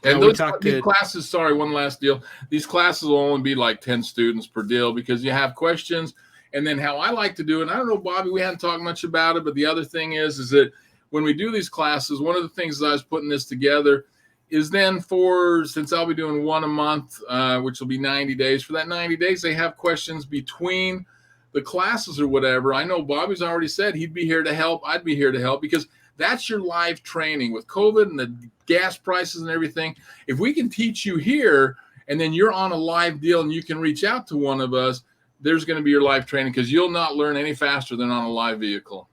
And these classes, sorry, one last deal. These classes will only be like 10 students per deal, because you have questions. And then how I like to do it, and I don't know, Bobby, we haven't talked much about it, but the other thing is that when we do these classes, one of the things that I was putting this together is then since I'll be doing one a month, which will be 90 days, for that 90 days, they have questions between the classes or whatever. I know Bobby's already said he'd be here to help. I'd be here to help, because that's your live training with COVID and the gas prices and everything. If we can teach you here, and then you're on a live deal and you can reach out to one of us, there's going to be your live training, because you'll not learn any faster than on a live vehicle.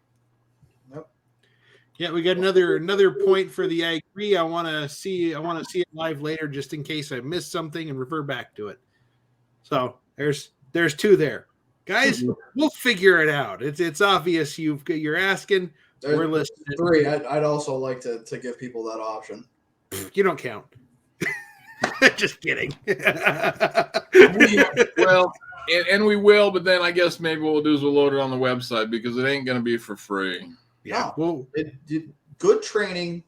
Yeah, we got another point for the I agree. I want to see it live later, just in case I missed something and refer back to it. So there's two there, guys. We'll figure it out. It's obvious you're asking. We're listening. 3. I'd also like to give people that option. You don't count. Just kidding. Well, and we will, but then I guess maybe what we'll do is we'll load it on the website, because it ain't going to be for free. Yeah. No, good training.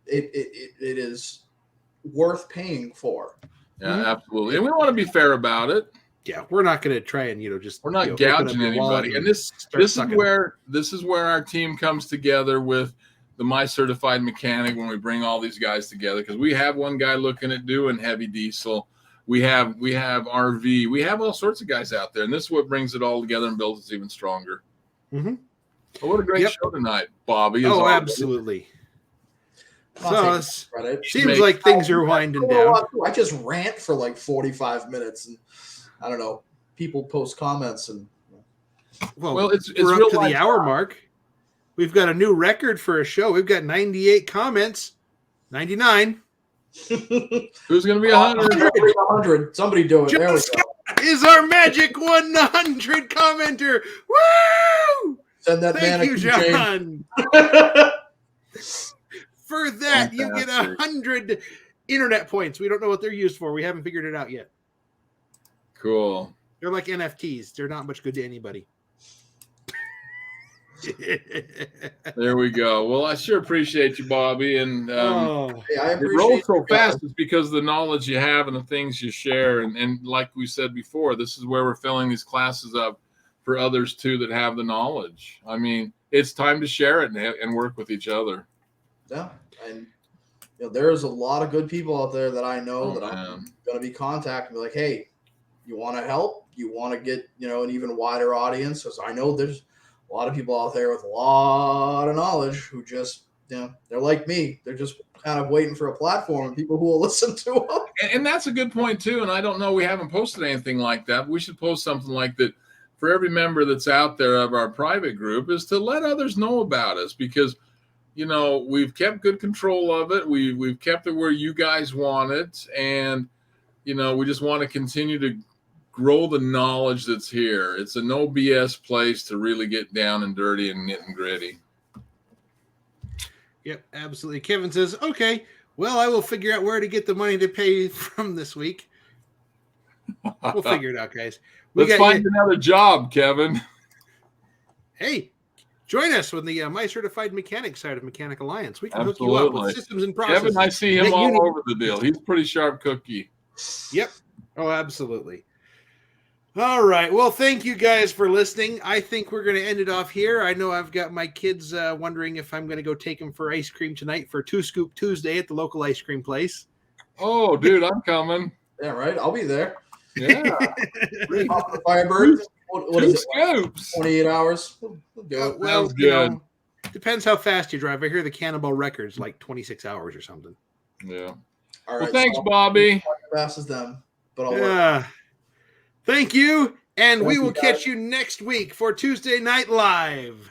It is worth paying for. Yeah, absolutely. And we want to be fair about it. Yeah, we're not going to try and we're not gouging anybody. And this is where our team comes together with the My Certified Mechanic, when we bring all these guys together, because we have one guy looking at doing heavy diesel. We have RV. We have all sorts of guys out there, and this is what brings it all together and builds us even stronger. Mm-hmm. Well, what a great show tonight, Bobby. Oh, absolutely. So it seems like things are winding down. I just rant for like 45 minutes, and I don't know. People post comments, and well, it's we're up to the hour mark. We've got a new record for a show. We've got 98 comments. 99. Who's going to be 100? 100. Somebody do it. There we go. Is our magic 100 commenter. Woo! Send that Thank you, John. For that, you get Fantastic. 100 internet points. We don't know what they're used for. We haven't figured it out yet. Cool. They're like NFTs. They're not much good to anybody. There we go. Well, I sure appreciate you, Bobby. And Oh, Hey, I it appreciate rolls so you guys. fast is because of the knowledge you have and the things you share. And like we said before, this is where we're filling these classes up for others too that have the knowledge. I mean, it's time to share it and work with each other. Yeah, and there's a lot of good people out there that I know Oh, that I'm man. going to be contacting. Like, hey, you want to help? You want to get an even wider audience? Because I know there's a lot of people out there with a lot of knowledge who just they're like me. They're just kind of waiting for a platform and people who will listen to them. And that's a good point too. And I don't know, we haven't posted anything like that. We should post something like that for every member that's out there of our private group, is to let others know about us, because we've kept good control of it. We've kept it where you guys want it, and we just want to continue to grow the knowledge that's here. It's a no BS place to really get down and dirty and nit and gritty. yep, absolutely. Kevin says, okay, well, I will figure out where to get the money to pay from this week. We'll figure it out, guys. Let's find another job, Kevin. Hey, join us on the My Certified Mechanic side of Mechanic Alliance. We can hook you up Absolutely. with systems and processes. Kevin, I see him that you all need. over the deal. He's a pretty sharp cookie. Yep. Oh, absolutely. All right. Well, thank you guys for listening. I think we're going to end it off here. I know I've got my kids wondering if I'm going to go take them for ice cream tonight for Two Scoop Tuesday at the local ice cream place. Oh, dude, I'm coming. Yeah, right. I'll be there. Yeah. Pop the Firebird. What Two is it? scoops. 28 hours. We'll do it. Well, Sounds good. Depends how fast you drive. I hear the Cannonball record's like 26 hours or something. Yeah. All Well, right. thanks, so Bobby. as fast as them, but I'll work. Yeah. Thank you. And we Thank will you, guys. catch you next week for Tuesday Night Live.